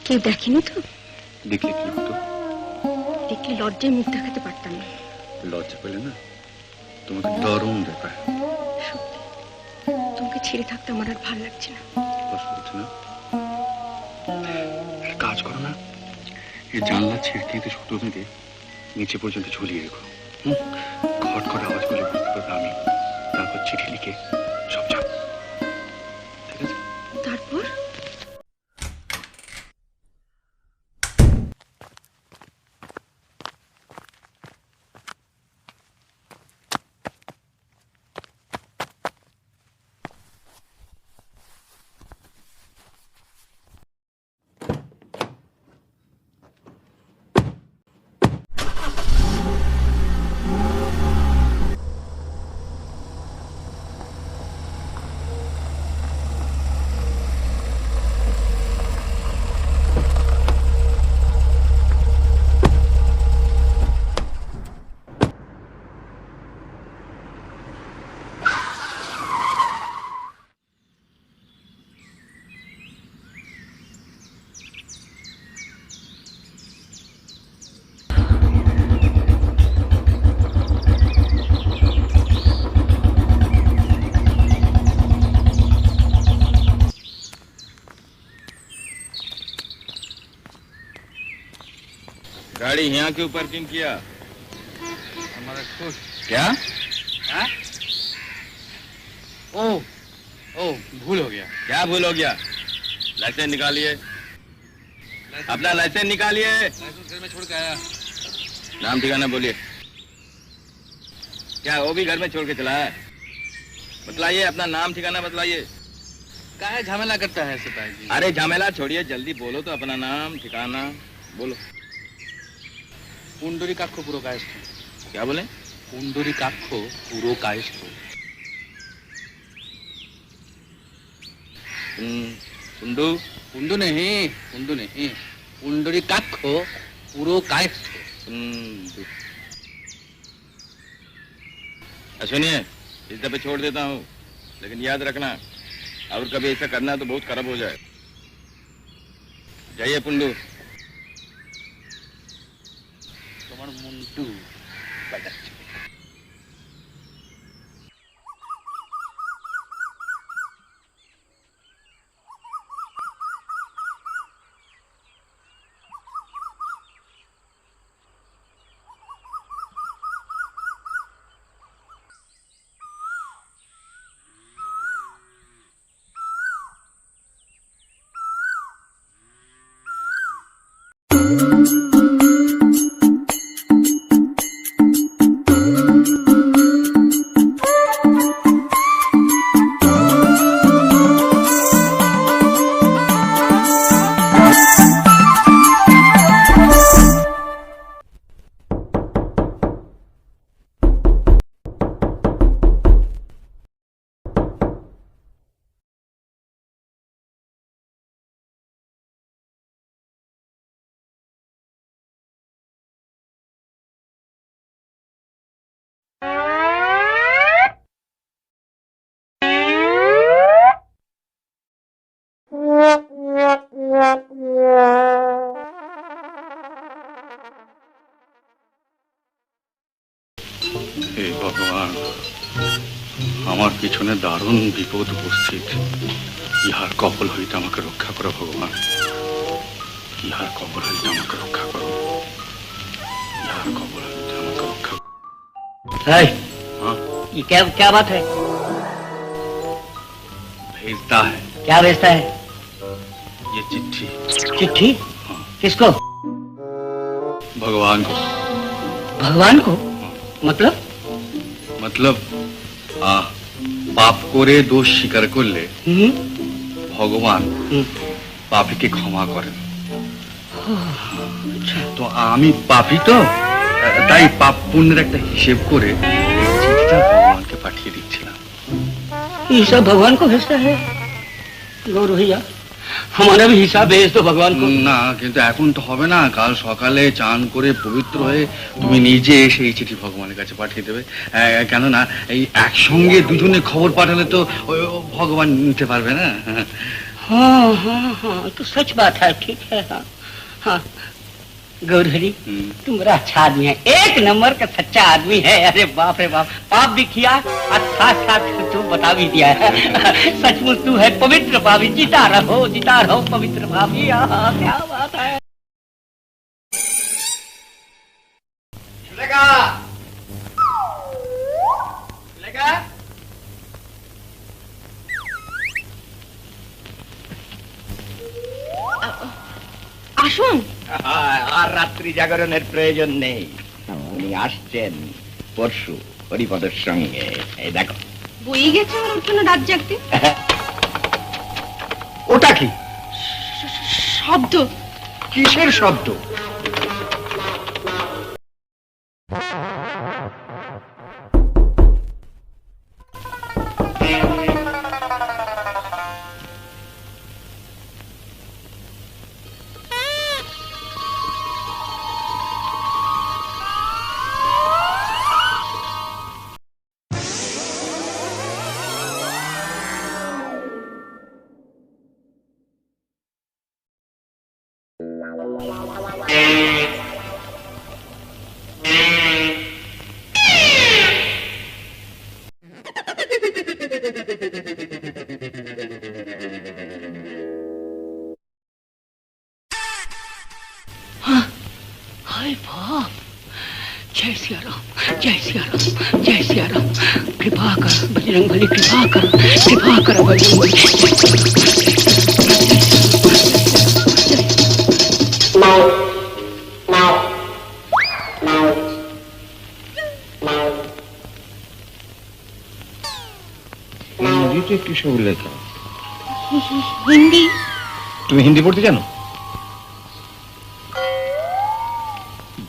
কেউ দেখেনি তো? দেখলে কি হতো? দেখলে লজ্জায় মুখ দেখাতে পারতাম না। লজ্জা পেলে না তোমাকে দারুণ দেখায়। সত্যি তোমাকে ছেড়ে থাকতে আমার আর ভালো লাগছে না। কষ্ট হচ্ছে না? কাজ করো না, এই জানলা ছিড়কে সুতো বেঁধে নিচে পর্যন্ত ঝুলিয়ে রেখো। খট খট আওয়াজ করলে বুঝতে পারবে আমি। তারপর চিঠি লিখে সব যাও, ঠিক আছে? তারপর गाड़ी यहाँ क्यों पार्किंग किया? हमारा खुश। क्या? हाँ? ओ भूल हो गया। क्या भूल हो गया? लाइसेंस निकालिए, अपना लाइसेंस निकालिए। लाइसेंस घर में छोड़ के आया। नाम ठिकाना बोलिए। क्या वो भी घर में छोड़ के चला है? बतलाइए, अपना नाम ठिकाना बतलाइए। काहे झमेला करता है सिपाही जी? अरे झमेला छोड़िए, जल्दी बोलो तो अपना नाम ठिकाना बोलो। পুন্ডরীকাক্ষ পুরকায়স্থ। क्या बोले? পুন্ডরীকাক্ষ পুরকায়স্থ। कुंडू? कुंडू नहीं, पुंडरीकाक्ष पुरकायस्थ। सुनिए, इस दफे छोड़ देता हूँ, लेकिन याद रखना और कभी ऐसा करना तो बहुत खराब हो जाए। जाइए पुंडू। তোমার মুন্টু বাজাচ্ছে। হে ভগবান, আমার পিছনে দারুণ বিপদ উপস্থিত। ইহার কপাল হইতে আমাকে রক্ষা করো ভগবান। ইহার কবর হইতে আমাকে রক্ষা করো, ইহার কবর হইতে আমাকে রক্ষা করো। है हाँ? ये क्या क्या बात है? भेजता है क्या भेजता है? ये चिट्ठी चिट्ठी? किसको? भगवान को। भगवान को? मतलब পাপ করে দোষ স্বীকার করলে ভগবান পাপীকে ক্ষমা করেন। তো আমি পাপী, তো তাই পাপ পুণ্যের একটা হিসেব করে এই চিঠিটা ভগবানকে পাঠিয়ে দিচ্ছিলাম। ये सब भगवान को भेजता है? गौर भैया हमारा भी हिसाब भेज दो भगवान को। না, কিন্তু এখন তো হবে না। কাল সকালে চান করে পবিত্র হয়ে তুমি নিজে এসে এই চিঠি ভগবানের কাছে পাঠিয়ে দেবে। কেননা এই একসঙ্গে দুজনে খবর পাঠালে তো ভগবান নিতে পারবে না। हाँ हाँ हाँ तो सच बात है, ठीक है। हाँ हाँ गौरहरी तुम बड़ा अच्छा आदमी है, एक नंबर का सच्चा आदमी है। अरे बाप रे बाप, पाप भी किया और साथ साथ तू बता भी दिया है। सचमुच तू है पवित्र भाभी, जीता रहो पवित्र भाभी। क्या बात है। আসুন। আর রাত্রি জাগরণের প্রয়োজন নেই, উনি আসছেন পরশু হরিপদের সঙ্গে। এই দেখো বই গেছে আমার উঠোনে রাত জাগতে। ওটা কি শব্দ? কিসের শব্দ? हाय बाप, जय सिया राम, जय सिया राम, जय सिया राम। कृपा कर बजरंग बली, कृपा कर बजरंग बली। ইংরেজিতে কি সব লেখা? হিন্দি। তুমি হিন্দি পড়তে জানো?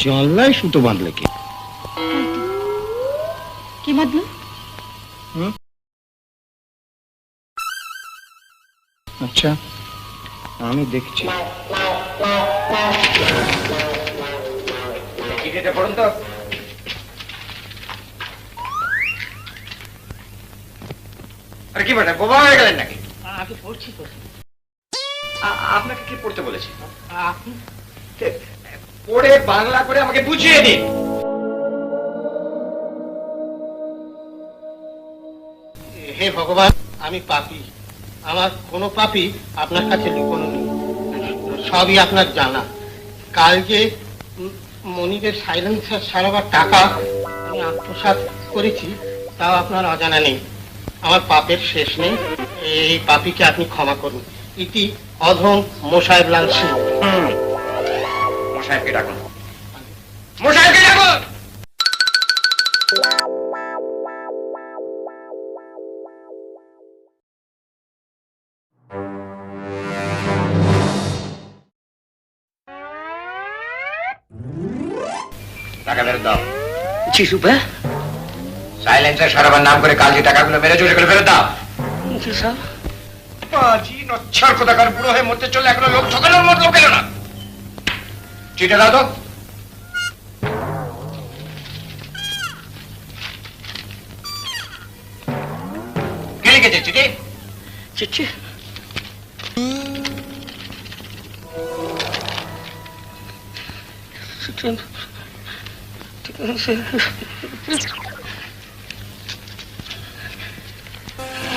জানলায় সুতো বাঁধলে কে? কি বাঁধলো? আচ্ছা আমি দেখছি। পড়ুন তো। আরে কি বলে, বোবা হয়ে গেলেন নাকি? आगे पहुंची আপনাকে কি পড়তে বলেছে? পড়ে বাংলা করে আমাকে বুঝিয়ে দিন। হে ভগবান, আমি পাপী, আমার কোনো পাপই আপনার কাছে লুকোনো নেই, সবই আপনার জানা। কাল যে মনিরের সাইলেন্সার সারাবার টাকা আমি আত্মসাৎ করেছি তাও আপনার অজানা নেই। আমার পাপের শেষ নেই, এই পাপীকে আপনি ক্ষমা করুন। ইতি অধম মোসাহেব লাল সিং। মশাইকে ডাকুন, মশাইকে ডাকুন। টাকা ফেরত দাও। जी सुबह সাইলেন্সার সরাবার নাম করে কাল যে টাকাগুলো মেরে চলে ফেরত দাও। जी साहब। বাজি নচ্ছার কোথাকার বুড়ো হয়ে মরতে চলে এখনো লোক ঠকানোর মত লোক এলো না। চিঠি দাও তো। কে লিখেছে চিঠি? चिट्ठी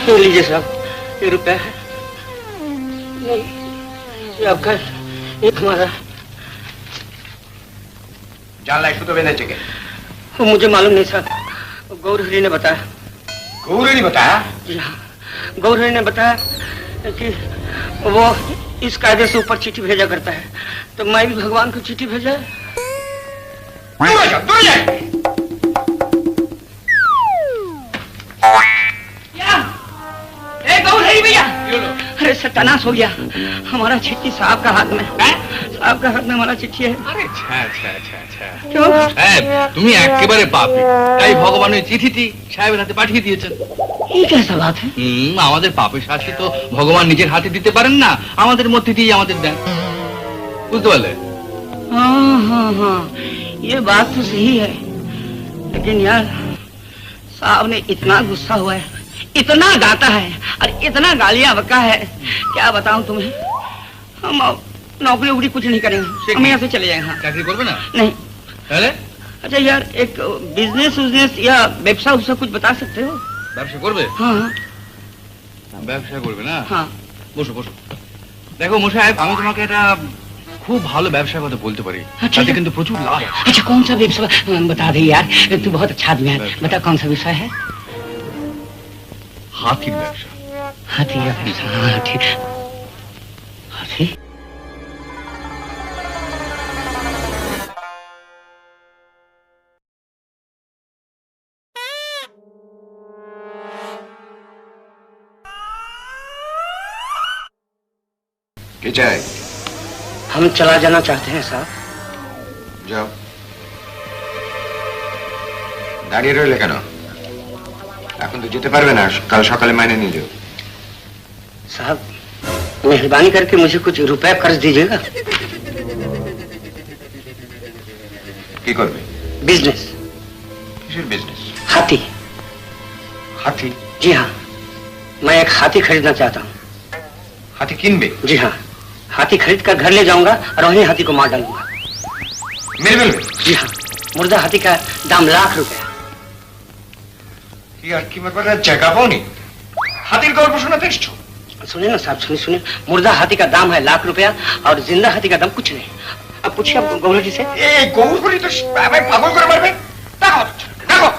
ये लीजिए साहब, ये रुपया है। नहीं, ये आपका ये हमारा জানলায় সুতো বেঁধেছে কে? वो मुझे मालूम नहीं साहब, गौरहरी ने बताया। গৌরী बताया? जी हाँ, गौरहरी ने बताया कि वो इस कायदे से ऊपर चिट्ठी भेजा करता है, तो मैं भी भगवान को चिट्ठी भेजा। दूर जाए। गौरहरी भैया, अरे सत्यानाश हो गया, हमारा चिट्ठी साहब का हाथ में है, साहब का हाथ में हमारा चिट्ठी है। আরে আচ্ছা আচ্ছা আচ্ছা আচ্ছা क्यों? তুমি একেবারে পাপী, তাই ভগবান ওই চিঠিটি সাহেবের হাতে পাঠিয়ে দিয়েছেন। ये कैसा बात है? আমাদের পাপের শাস্তি তো ভগবান নিজের হাতে দিতে পারেন না, আমাদের মধ্যে দিয়ে আমাদের দেন, বুঝতে পারলে? हाँ हाँ हाँ, ये बात तो सही है, लेकिन यार साहब ने इतना गुस्सा हुआ है, इतना गाता है और इतना गालियां बका है, क्या बताऊं तुम्हें। हम अब नौकरी वोकरी कुछ नहीं करेंगे, हम यहाँ से चले जाएंगे। हाँ। চাকরি করবে না नहीं, তাহলে? अच्छा यार एक बिजनेस उजनेस या व्यवसाय उसका कुछ बता सकते हो? ব্যবসা করবে? हाँ हाँ ব্যবসা করবে না? हाँ। বসো বসো। দেখো মশাই, আমি তোমাকে একটা খুব ভালো ব্যবসার কথা বলতে পারি, अच्छा। তাতে কিন্তু প্রচুর লাভ আছে। अच्छा कौन सा व्यवसाय बता दे यार, तू बहुत अच्छा आदमी है, बता कौन सा व्यवसाय है? হাতির ব্যবসা। हाथी का व्यवसाय, हाँ ठीक। हाथी? কে চাই? हम चला जाना चाहते हैं साहब। যাও। দাঁড়িয়ে রইলে কেন? এখন তো যেতে পারবে না, কাল সকালে মাইনে নিয়ে যাও। साहब मेहरबानी करके मुझे कुछ रुपए कर्ज दीजिएगा। কি করবে? बिजनेस, কিসের বিজনেস? हाथी। হাতি? जी हाँ, मैं एक हाथी खरीदना चाहता हूँ। হাতি কিনবে? जी हाँ, हाथी खरीद कर घर ले जाऊंगा और वहीं हाथी को मार डालूंगा। মেরে ফেলবে? जी हाँ, मुर्दा हाथी का दाम ₹1,00,000। কি আর কি ব্যাপারটা চেকা পাওনি? হাতির গল্প শোনাতে এসছো? सुनिए ना साहब, सुनिए सुनिए, मुर्दा हाथी का दाम है ₹1,00,000 और जिंदा हाथी का दाम कुछ नहीं। अब पूछिए आप गौरव जी से। এই গৌরী তো আমায় পাগল করে মারবে। দেখো দেখো।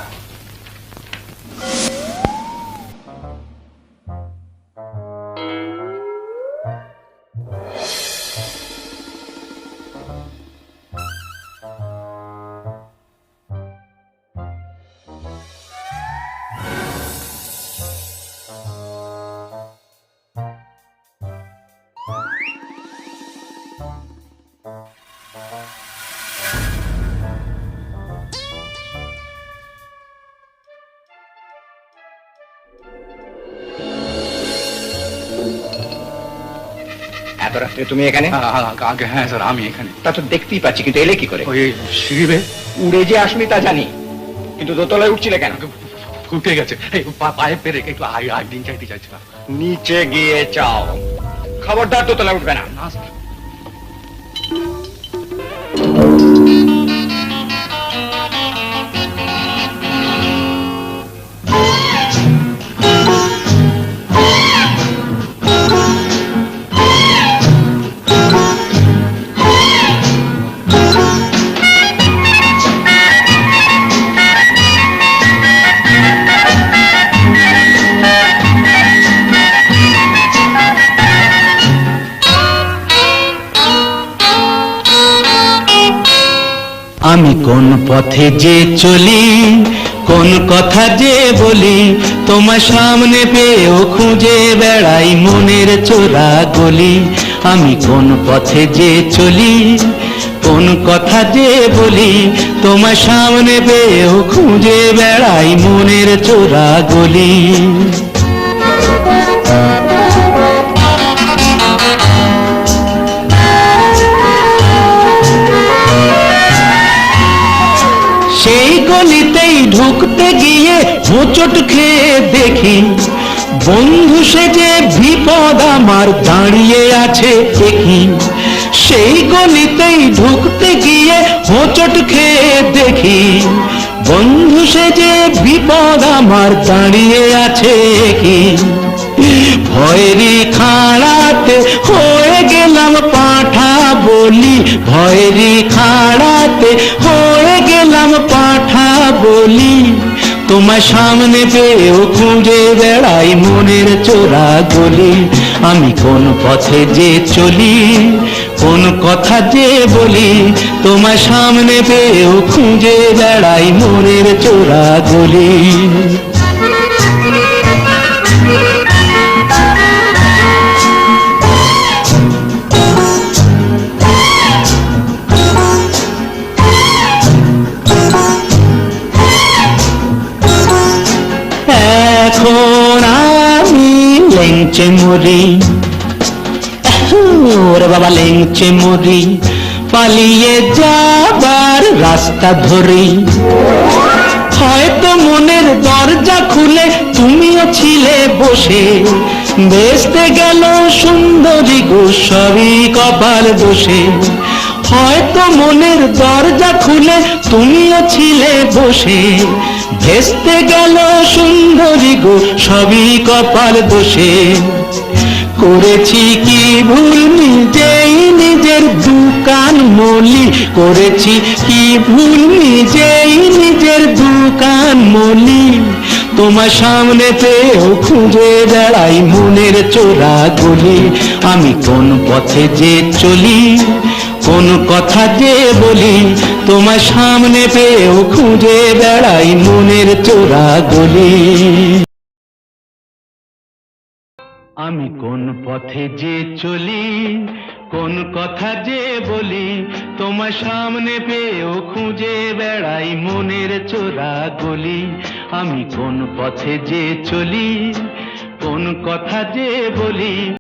এত রাত্রে তুমি এখানে? আগে হ্যাঁ স্যার, আমি এখানে। তা তো দেখতেই পাচ্ছি, কিন্তু এলে কি করে? ওই সিঁড়ি বেয়ে উড়ে যে আসুনি তা জানি, কিন্তু দোতলায় উঠছিলে কেন? ফুটে গেছে, এই পায়ে পেরে একটু দিন চাইতে চাইছিলাম। নিচে গিয়ে চাও, খবরদার দোতলায় উঠবে না। না স্যার। আমি কোন পথে যে চলি, কোন কথা যে বলি, তোমার সামনে পেয়েও খুঁজে বেড়াই মনের চোরা গলি। আমি কোন পথে যে চলি, কোন কথা যে বলি, তোমার সামনে পেয়েও খুঁজে বেড়াই মনের চোরা গলি। সেই গলিতেই ঢুকতে গিয়ে হোঁচট খেয়ে দেখি, বন্ধু সেজে বিপদ আমার দাঁড়িয়ে আছে দেখি। সেই গলিতেই ঢুকতে গিয়ে হোঁচট খেয়ে দেখি, বন্ধু সেজে বিপদ আমার দাঁড়িয়ে আছে কি। ভয়েরই খাড়াতে হয়ে গেলাম পাঁঠা বলি, ভয়েরই খাড়াতে হয়ে গেলাম পাঠা বলি। তোমার সামনে পেয়েও খুঁজে বেড়াই মনের চোরা গলি। আমি কোন পথে যে চলি, কোন কথা যে বলি, তোমার সামনে পেয়েও খুঁজে বেড়াই মনের চোরা গলি। এখন আমি লেংচে মরি, ওরে বাবা লেংচে মরি, পালিয়ে যাবার রাস্তা ধরি। হয়তো মনের দরজা খুলে তুমিও ছিলে বসে, বেসতে গেল সুন্দরী গো সবই কপাল দোষে। হয়তো মনের দরজা খুলে তুমিও ছিলে বসে, ভেস্তে গেল সুন্দরী গো সবই কপাল দোষে। করেছি কি ভুল নিজেই নিজের দোকান মলি, করেছি কি ভুল নিজেই নিজের দোকান মলি। তোমার সামনে পেয়েও খুঁজে বেড়াই মনের চোরা গলি। আমি কোন পথে যে চলি, কোন কথা যে বলি, তোমার সামনে পেয়েও খুঁজে বেড়াই মনের চোরা গলি। আমি কোন পথে যে চলি, কোন কথা যে বলি, তোমার সামনে পেয়েও খুঁজে বেড়াই মনের চোরা গলি। আমি কোন পথে যে চলি, কোন কথা যে বলি।